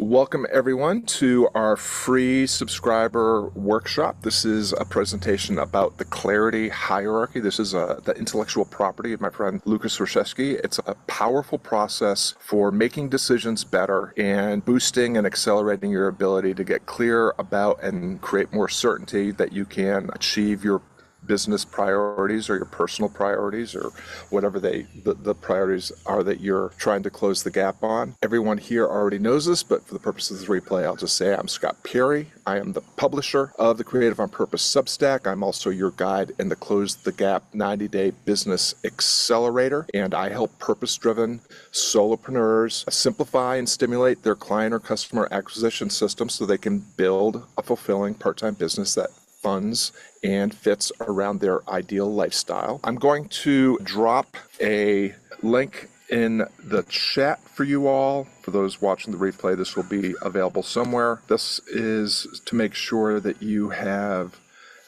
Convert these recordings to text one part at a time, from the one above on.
Welcome everyone to our free subscriber workshop. This is a presentation about the clarity hierarchy. This is the intellectual property of my friend Lukas Resheske. It's a powerful process for making decisions better and boosting and accelerating your ability to get clear about and create more certainty that you can achieve your business priorities or your personal priorities or whatever the priorities are that you're trying to close the gap on. Everyone here already knows this, but for the purpose of this replay, I'll just say I'm Scott Perry. I am the publisher of the Creative on Purpose Substack. I'm also your guide in the Close the Gap 90-Day Business Accelerator, and I help purpose-driven solopreneurs simplify and stimulate their client or customer acquisition systems so they can build a fulfilling part-time business that funds and fits around their ideal lifestyle. I'm going to drop a link in the chat for you all. For those watching the replay, this will be available somewhere. This is to make sure that you have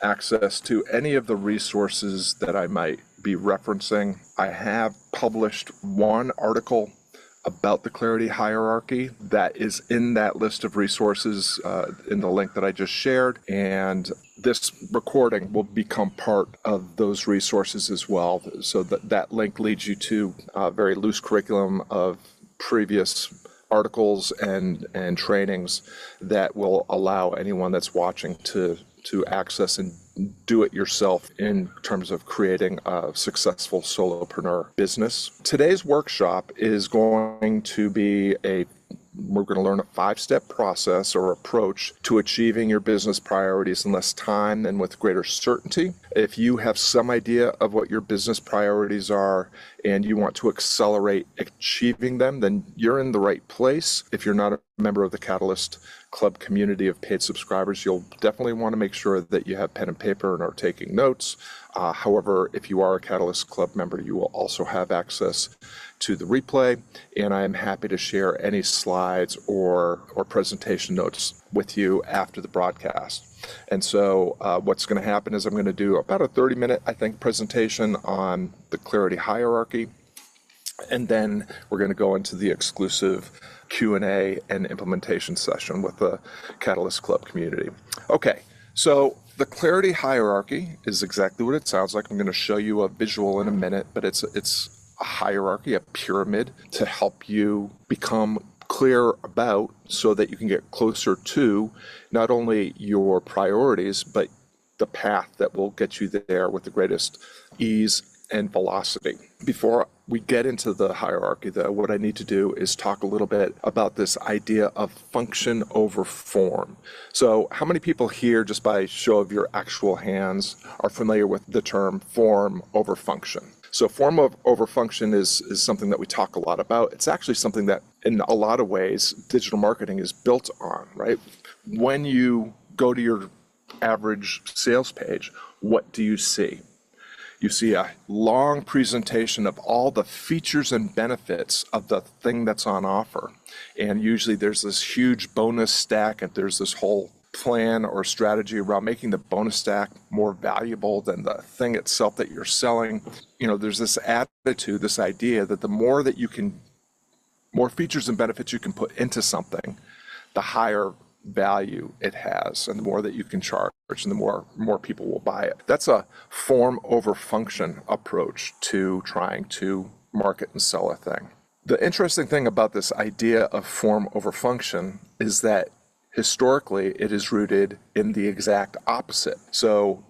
access to any of the resources that I might be referencing. I have published one article about the clarity hierarchy that is in that list of resources in the link that I just shared, and this recording will become part of those resources as well. So that link leads you to a very loose curriculum of previous articles and trainings that will allow anyone that's watching to access and do it yourself in terms of creating a successful solopreneur business. Today's workshop is going to be we're going to learn a 5-step process or approach to achieving your business priorities in less time and with greater certainty. If you have some idea of what your business priorities are and you want to accelerate achieving them, then you're in the right place. If you're not a member of the Catalyst Club community of paid subscribers, you'll definitely want to make sure that you have pen and paper and are taking notes. However, if you are a Catalyst Club member, you will also have access to the replay, and I am happy to share any slides or presentation notes with you after the broadcast. And so what's going to happen is I'm going to do about a 30-minute, I think, presentation on the clarity hierarchy, and then we're going to go into the exclusive Q&A and implementation session with the Catalyst Club community. Okay, so the clarity hierarchy is exactly what it sounds like. I'm going to show you a visual in a minute, but it's a hierarchy, a pyramid, to help you become clear about so that you can get closer to not only your priorities, but the path that will get you there with the greatest ease and velocity. Before we get into the hierarchy, though, what I need to do is talk a little bit about this idea of function over form. So how many people here, just by show of your actual hands, are familiar with the term form over function? So form over function is something that we talk a lot about. It's actually something that in a lot of ways digital marketing is built on, right? When you go to your average sales page, what do you see? You see a long presentation of all the features and benefits of the thing that's on offer. And usually there's this huge bonus stack, and there's this whole plan or strategy around making the bonus stack more valuable than the thing itself that you're selling. You know, there's this attitude, this idea that the more features and benefits you can put into something, the higher value it has, and the more that you can charge, and the more people will buy it. That's a form over function approach to trying to market and sell a thing. The interesting thing about this idea of form over function is that historically it is rooted in the exact opposite. So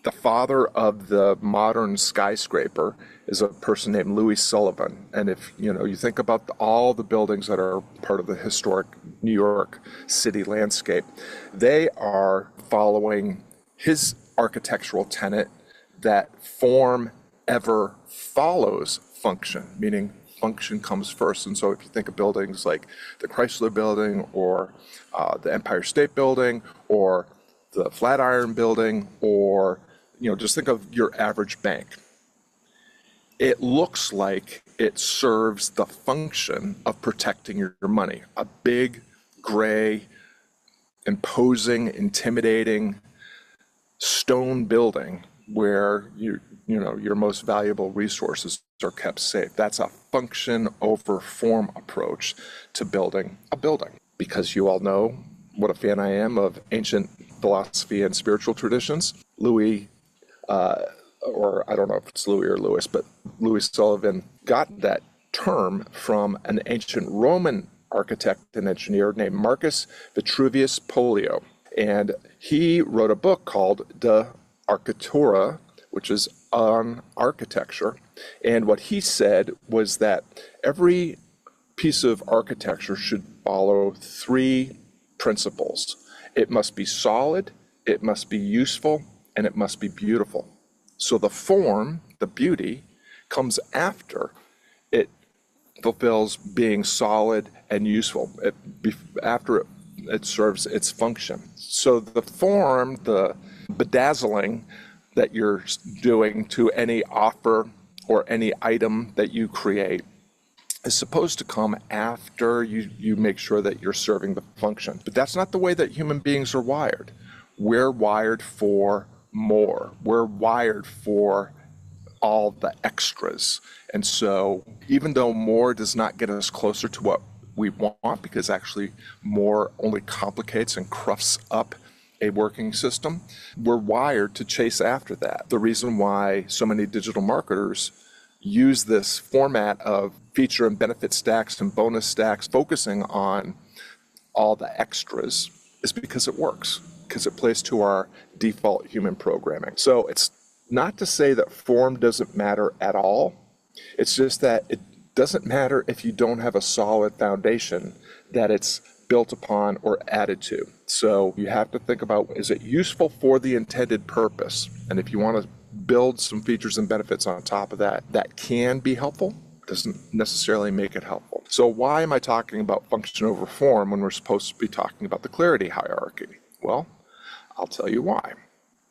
the father of the modern skyscraper is a person named Louis Sullivan. And if you think about all the buildings that are part of the historic New York City landscape, they are following his architectural tenet that form ever follows function, meaning function comes first. And so if you think of buildings like the Chrysler Building or the Empire State Building or the Flatiron Building, or just think of your average bank. It looks like it serves the function of protecting your money. A big, gray, imposing, intimidating stone building where your most valuable resources are kept safe. That's a function over form approach to building a building. because you all know what a fan I am of ancient philosophy and spiritual traditions. Louis, or I don't know if it's Louis or Lewis, but Louis Sullivan got that term from an ancient Roman architect and engineer named Marcus Vitruvius Pollio. And he wrote a book called De Architectura, which is on architecture. And what he said was that every piece of architecture should follow three principles. It must be solid, it must be useful, and it must be beautiful. So the form, the beauty, comes after it fulfills being solid and useful, after it serves its function. So the form, the bedazzling that you're doing to any offer or any item that you create is supposed to come after you make sure that you're serving the function. But that's not the way that human beings are wired. We're wired for more. We're wired for all the extras. And so even though more does not get us closer to what we want, because actually more only complicates and cruffs up a working system, we're wired to chase after that. The reason why so many digital marketers use this format of feature and benefit stacks and bonus stacks, focusing on all the extras, is because it works, because it plays to our default human programming. So it's not to say that form doesn't matter at all. It's just that it doesn't matter if you don't have a solid foundation that it's built upon or added to. So you have to think about, is it useful for the intended purpose? And if you want to build some features and benefits on top of that, that can be helpful, doesn't necessarily make it helpful. So why am I talking about function over form when we're supposed to be talking about the clarity hierarchy? Well, I'll tell you why.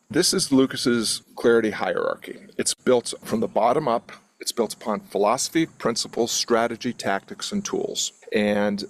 This is Lukas's clarity hierarchy. It's built from the bottom up. It's built upon philosophy, principles, strategy, tactics, and tools. And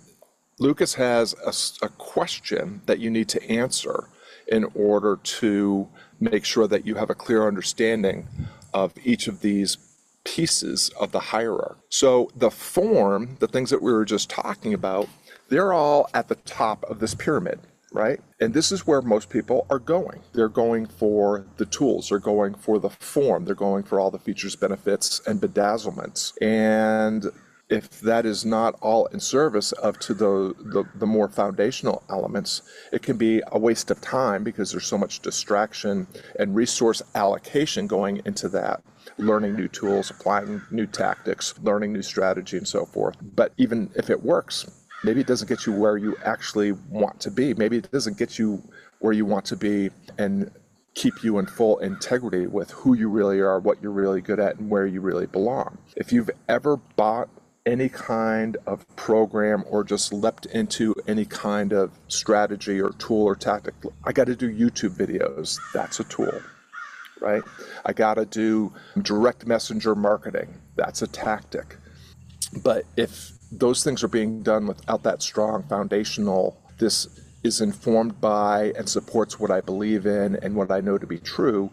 Lukas has a question that you need to answer in order to make sure that you have a clear understanding of each of these pieces of the hierarchy. So the form, the things that we were just talking about, they're all at the top of this pyramid, right? And this is where most people are going. They're going for the tools, they're going for the form, they're going for all the features, benefits, and bedazzlements. And if that is not all in service of to the more foundational elements, it can be a waste of time because there's so much distraction and resource allocation going into that, learning new tools, applying new tactics, learning new strategy, and so forth. But even if it works, maybe it doesn't get you where you actually want to be. Maybe it doesn't get you where you want to be and keep you in full integrity with who you really are, what you're really good at, and where you really belong. If you've ever bought any kind of program or just leapt into any kind of strategy or tool or tactic, I got to do YouTube videos. That's a tool, right? I got to do direct messenger marketing. That's a tactic. But if those things are being done without that strong foundational, this is informed by and supports what I believe in and what I know to be true,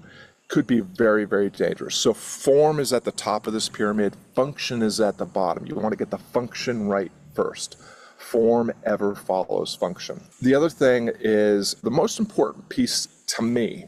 could be very, very dangerous. So form is at the top of this pyramid, function is at the bottom. You want to get the function right first. Form ever follows function. The other thing is the most important piece to me,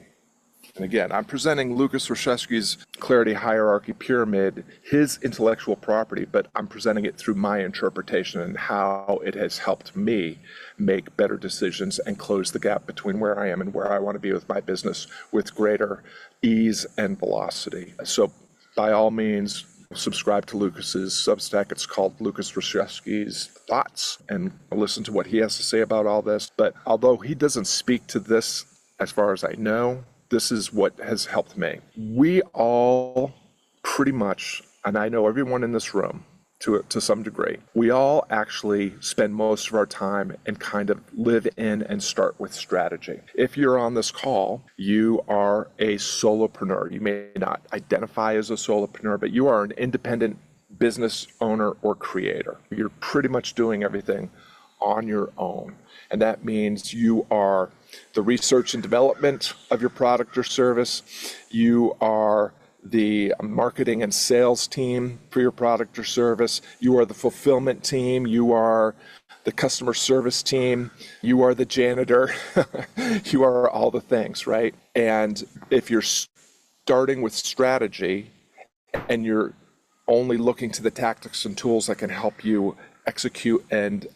and again, I'm presenting Lukas Resheske's clarity hierarchy pyramid, his intellectual property, but I'm presenting it through my interpretation and how it has helped me make better decisions and close the gap between where I am and where I want to be with my business with greater ease and velocity. So by all means, subscribe to Lukas's Substack. It's called Lukas Resheski's Thoughts, and listen to what he has to say about all this. But although he doesn't speak to this, as far as I know, this is what has helped me. We all pretty much, and I know everyone in this room to some degree, we all actually spend most of our time and kind of live in and start with strategy. If you're on this call, you are a solopreneur. You may not identify as a solopreneur, but you are an independent business owner or creator. You're pretty much doing everything on your own. And that means you are the research and development of your product or service. You are the marketing and sales team for your product or service. You are the fulfillment team. You are the customer service team, you are the janitor, you are all the things, right? And if you're starting with strategy and you're only looking to the tactics and tools that can help you execute and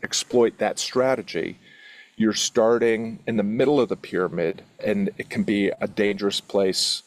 exploit that strategy, you're starting in the middle of the pyramid, and it can be a dangerous place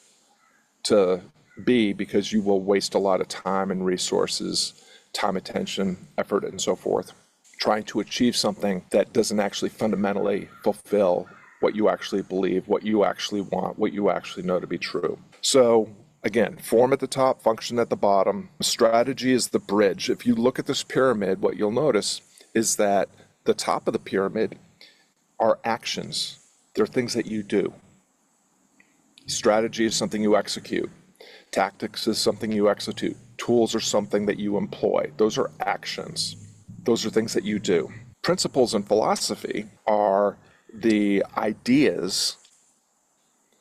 to be because you will waste a lot of time and resources, time, attention, effort, and so forth, trying to achieve something that doesn't actually fundamentally fulfill what you actually believe, what you actually want, what you actually know to be true. So again, form at the top, function at the bottom. Strategy is the bridge. If you look at this pyramid, what you'll notice is that the top of the pyramid are actions. They're things that you do. Strategy is something you execute. Tactics is something you execute. Tools are something that you employ. Those are actions. Those are things that you do. Principles and philosophy are the ideas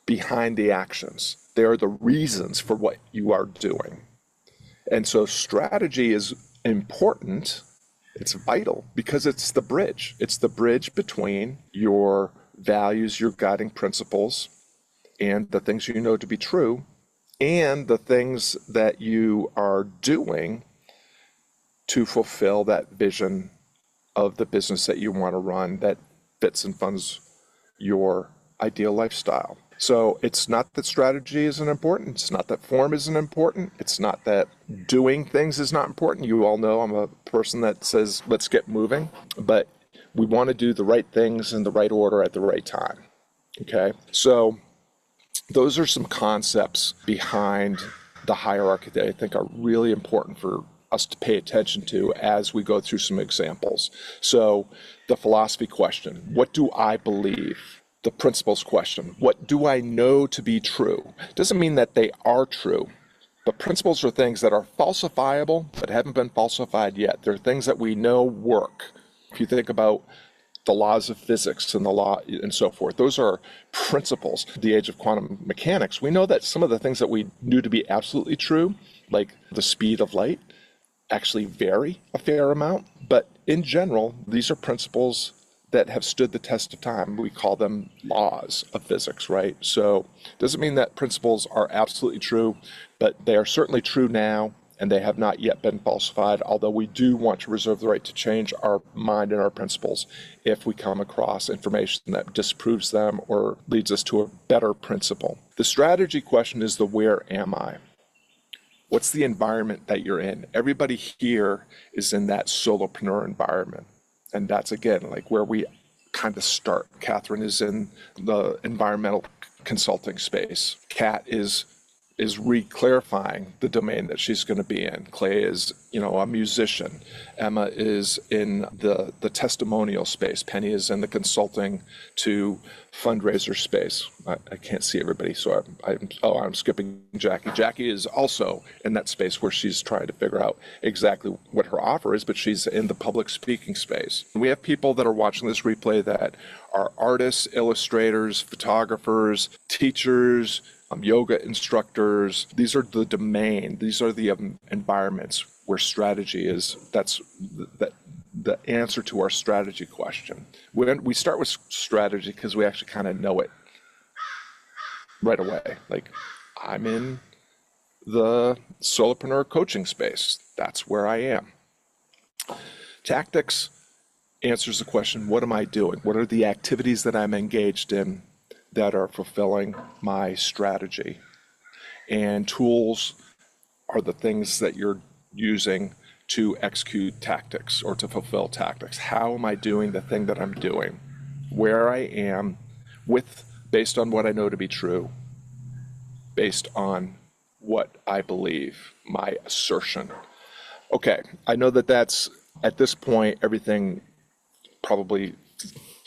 behind the actions. They are the reasons for what you are doing. And so strategy is important. It's vital because it's the bridge. It's the bridge between your values, your guiding principles, and the things you know to be true, and the things that you are doing to fulfill that vision of the business that you want to run that fits and funds your ideal lifestyle. So it's not that strategy isn't important. It's not that form isn't important. It's not that doing things is not important. You all know I'm a person that says, let's get moving, but we want to do the right things in the right order at the right time. Okay. So those are some concepts behind the hierarchy that I think are really important for us to pay attention to as we go through some examples. So the philosophy question, what do I believe? The principles question, what do I know to be true? Doesn't mean that they are true, but principles are things that are falsifiable but haven't been falsified yet. They're things that we know work. If you think about the laws of physics and the law and so forth, those are principles. The age of quantum mechanics, we know that some of the things that we knew to be absolutely true, like the speed of light, actually vary a fair amount. But in general, these are principles that have stood the test of time. We call them laws of physics, right? So it doesn't mean that principles are absolutely true, but they are certainly true now, and they have not yet been falsified, although we do want to reserve the right to change our mind and our principles if we come across information that disproves them or leads us to a better principle. The strategy question is the where am I? What's the environment that you're in? Everybody here is in that solopreneur environment. And that's, again, like where we kind of start. Catherine is in the environmental consulting space. Kat is re-clarifying the domain that she's going to be in. Clay is, a musician. Emma is in the testimonial space. Penny is in the consulting to fundraiser space. I can't see everybody, so I'm skipping Jackie. Jackie is also in that space where she's trying to figure out exactly what her offer is, but she's in the public speaking space. We have people that are watching this replay that are artists, illustrators, photographers, teachers, yoga instructors. These are the domain. These are the environments where strategy is. That's the answer to our strategy question. We start with strategy because we actually kind of know it right away. Like, I'm in the solopreneur coaching space. That's where I am. Tactics answers the question, what am I doing? What are the activities that I'm engaged in that are fulfilling my strategy? And tools are the things that you're using to execute tactics or to fulfill tactics. How am I doing the thing that I'm doing? Where I am based on what I know to be true, based on what I believe, my assertion. Okay, I know that that's, at this point, everything probably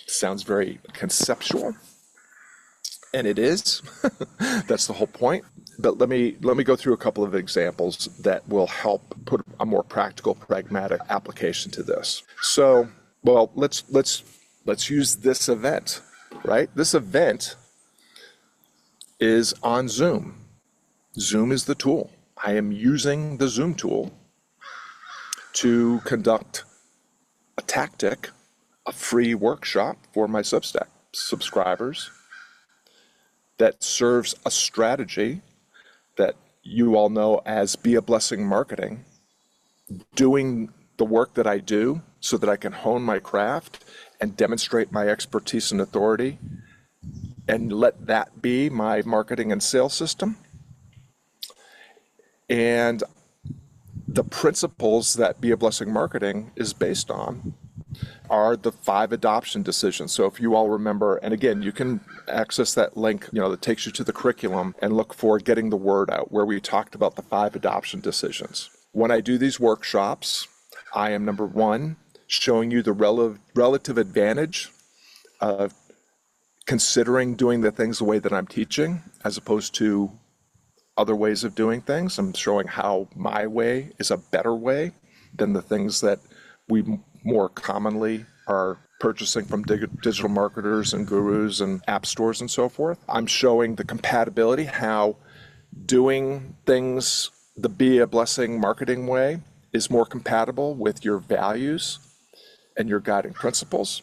sounds very conceptual. And it is. That's the whole point. But let me go through a couple of examples that will help put a more practical, pragmatic application to this. So, well, let's use this event, right? This event is on Zoom. Zoom is the tool. I am using the Zoom tool to conduct a tactic, a free workshop for my Substack subscribers that serves a strategy that you all know as Be a Blessing Marketing, doing the work that I do so that I can hone my craft and demonstrate my expertise and authority and let that be my marketing and sales system. And the principles that Be a Blessing Marketing is based on are the 5 adoption decisions. So if you all remember, and again, you can access that link, that takes you to the curriculum and look for Getting the Word Out, where we talked about the 5 adoption decisions. When I do these workshops, I am, number 1, showing you the relative advantage of considering doing the things the way that I'm teaching, as opposed to other ways of doing things. I'm showing how my way is a better way than the things that we more commonly are purchasing from digital marketers and gurus and app stores and so forth. I'm showing the compatibility, how doing things the Be a Blessing Marketing way is more compatible with your values and your guiding principles.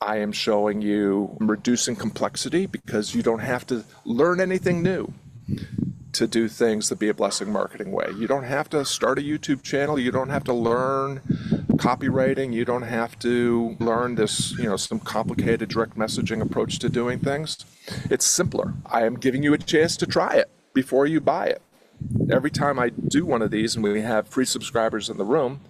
I am showing you reducing complexity because you don't have to learn anything new to do things the Be a Blessing Marketing way. You don't have to start a YouTube channel. You don't have to learn copywriting. You don't have to learn this, some complicated direct messaging approach to doing things. It's simpler. I am giving you a chance to try it before you buy it. Every time I do one of these and we have free subscribers in the room,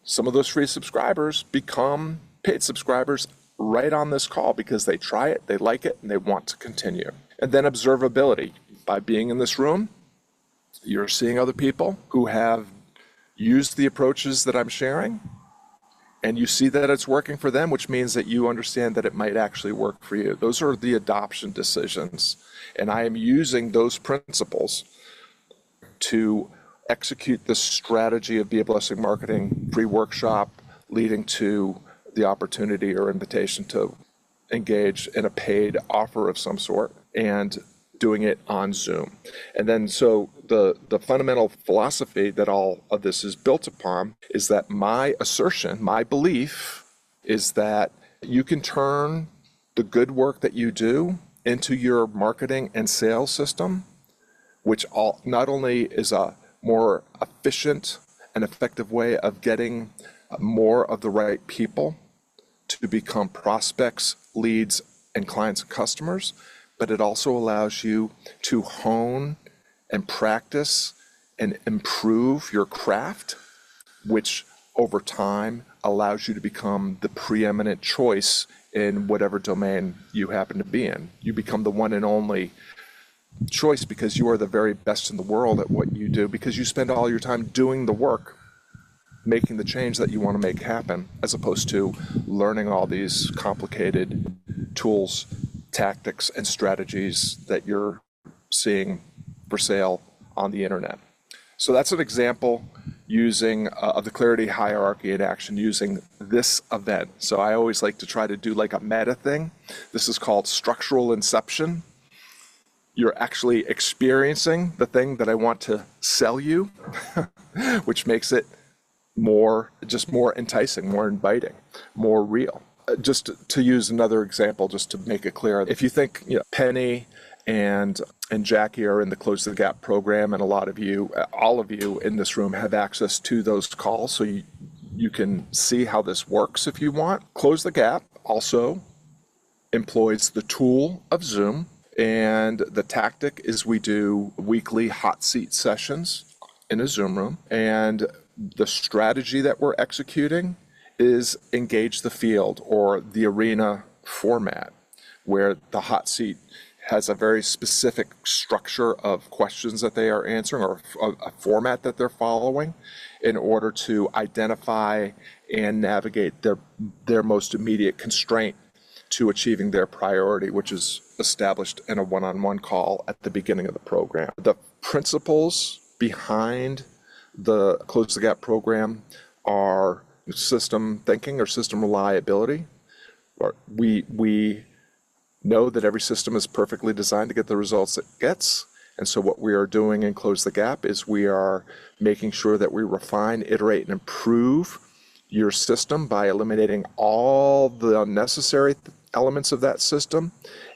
some of those free subscribers become paid subscribers right on this call because they try it, they like it, and they want to continue. And then observability. By being in this room, you're seeing other people who have used the approaches that I'm sharing, and you see that it's working for them, which means that you understand that it might actually work for you. Those are the adoption decisions. And I am using those principles to execute the strategy of Be a Blessing Marketing free workshop, leading to the opportunity or invitation to engage in a paid offer of some sort, and doing it on Zoom. And then so the fundamental philosophy that all of this is built upon is that my assertion, my belief, is that you can turn the good work that you do into your marketing and sales system, which not only is a more efficient and effective way of getting more of the right people to become prospects, leads, and clients and customers, but it also allows you to hone and practice and improve your craft, which over time allows you to become the preeminent choice in whatever domain you happen to be in. You become the one and only choice because you are the very best in the world at what you do, because you spend all your time doing the work, making the change that you want to make happen, as opposed to learning all these complicated tools, tactics, and strategies that you're seeing for sale on the internet. So that's an example using of the clarity hierarchy in action using this event. So I always like to try to do like a meta thing. This is called structural inception. You're actually experiencing the thing that I want to sell you, which makes it more enticing, more inviting, more real. Just to use another example, just to make it clear, if you think Penny and Jackie are in the Close the Gap program, and all of you in this room have access to those calls, so you can see how this works if you want. Close the Gap also employs the tool of Zoom, and the tactic is we do weekly hot seat sessions in a Zoom room, and the strategy that we're executing is engage the field, or the arena format, where the hot seat has a very specific structure of questions that they are answering, or a format that they're following in order to identify and navigate their most immediate constraint to achieving their priority, which is established in a one-on-one call at the beginning of the program. The principles behind the Close the Gap program are system thinking, or system reliability. We know that every system is perfectly designed to get the results it gets. And so what we are doing in Close the Gap is we are making sure that we refine, iterate, and improve your system by eliminating all the unnecessary elements of that system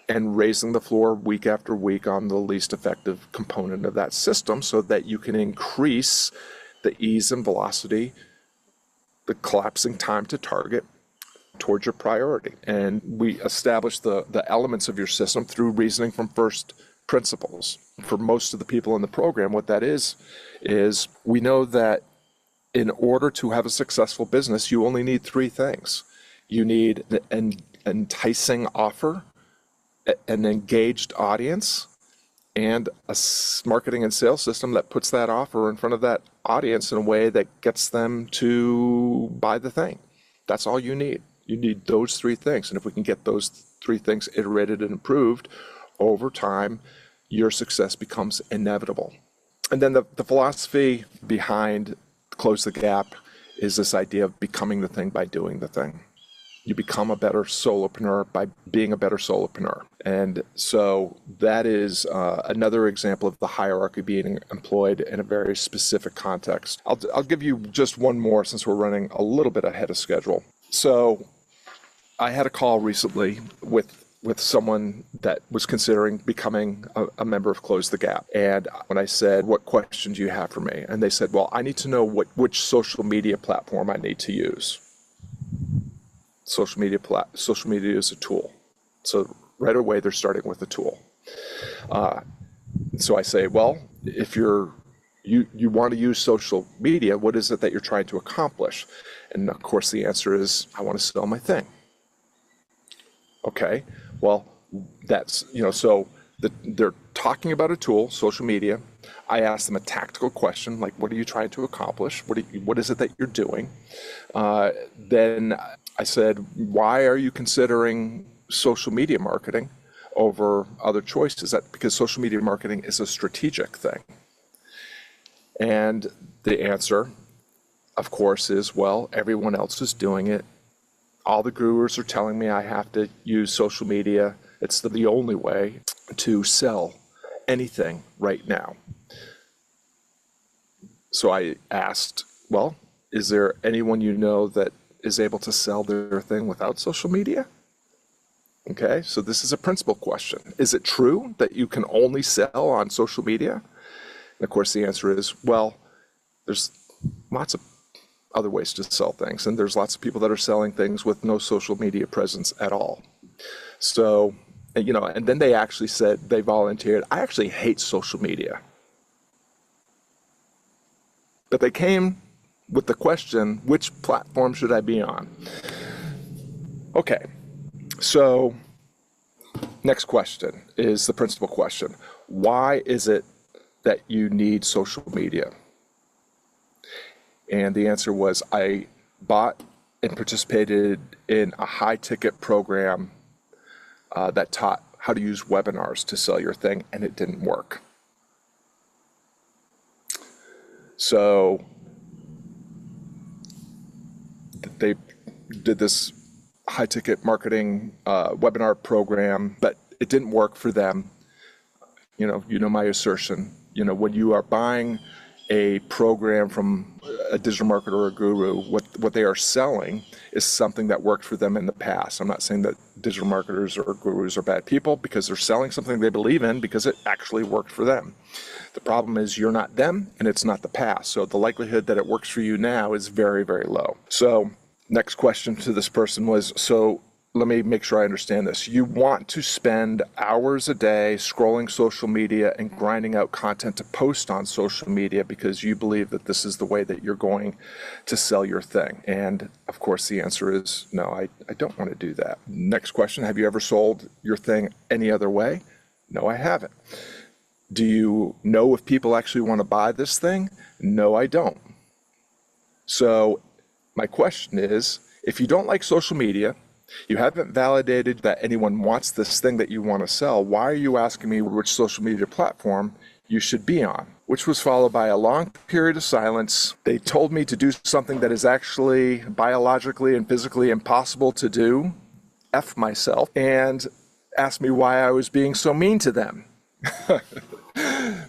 and raising the floor week after week on the least effective component of that system so that you can increase the ease and velocity, the collapsing time to target towards your priority. And we establish the elements of your system through reasoning from first principles. For most of the people in the program, what that is we know that in order to have a successful business, you only need three things. You need an enticing offer, an engaged audience, and a marketing and sales system that puts that offer in front of that audience in a way that gets them to buy the thing. That's all you need. You need those three things. And if we can get those three things iterated and improved over time, your success becomes inevitable. And then the philosophy behind Close the Gap is this idea of becoming the thing by doing the thing. You become a better solopreneur by being a better solopreneur. And so that is another example of the hierarchy being employed in a very specific context. I'll give you just one more since we're running a little bit ahead of schedule. So I had a call recently with someone that was considering becoming a member of Close the Gap. And when I said, what questions do you have for me? And they said, well, I need to know which social media platform I need to use. Social media is a tool. So right away, they're starting with a tool. So I say, well, if you want to use social media, what is it that you're trying to accomplish? And of course, the answer is, I want to sell my thing. Okay, well, that's, so they're talking about a tool, social media. I asked them a tactical question, like, what are you trying to accomplish? What is it that you're doing? Then I said, why are you considering social media marketing over other choices? That because social media marketing is a strategic thing. And the answer, of course, is, well, everyone else is doing it. All the gurus are telling me I have to use social media. It's the only way to sell anything right now. So I asked, well, is there anyone you know that is able to sell their thing without social media? Okay, so this is a principal question. Is it true that you can only sell on social media? And of course, the answer is, well, there's lots of other ways to sell things, and there's lots of people that are selling things with no social media presence at all. So, and then they actually said, they volunteered, I actually hate social media. But they came with the question, which platform should I be on? Okay, so next question is the principal question. Why is it that you need social media? And the answer was, I bought and participated in a high-ticket program that taught how to use webinars to sell your thing, and it didn't work. So they did this high-ticket marketing webinar program, but it didn't work for them. You know my assertion. When you are buying a program from a digital marketer or a guru, what they are selling is something that worked for them in the past. I'm not saying that digital marketers or gurus are bad people, because they're selling something they believe in because it actually worked for them. The problem is you're not them and it's not the past. So the likelihood that it works for you now is very, very low. So next question to this person was, so let me make sure I understand this. You want to spend hours a day scrolling social media and grinding out content to post on social media because you believe that this is the way that you're going to sell your thing. And of course, the answer is no, I don't want to do that. Next question, have you ever sold your thing any other way? No, I haven't. Do you know if people actually want to buy this thing? No, I don't. So my question is, if you don't like social media, you haven't validated that anyone wants this thing that you want to sell, why are you asking me which social media platform you should be on? Which was followed by a long period of silence. They told me to do something that is actually biologically and physically impossible to do, F myself, and asked me why I was being so mean to them.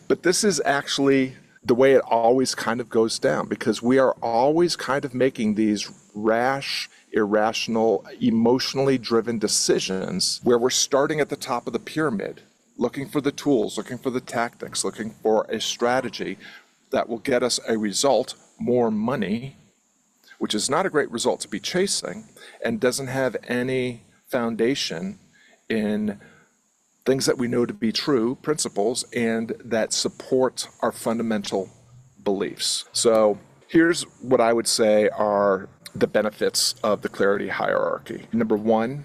But this is actually the way it always kind of goes down, because we are always kind of making these rash, irrational, emotionally driven decisions where we're starting at the top of the pyramid, looking for the tools, looking for the tactics, looking for a strategy that will get us a result, more money, which is not a great result to be chasing and doesn't have any foundation in things that we know to be true, principles, and that support our fundamental beliefs. So here's what I would say are the benefits of the clarity hierarchy. Number one,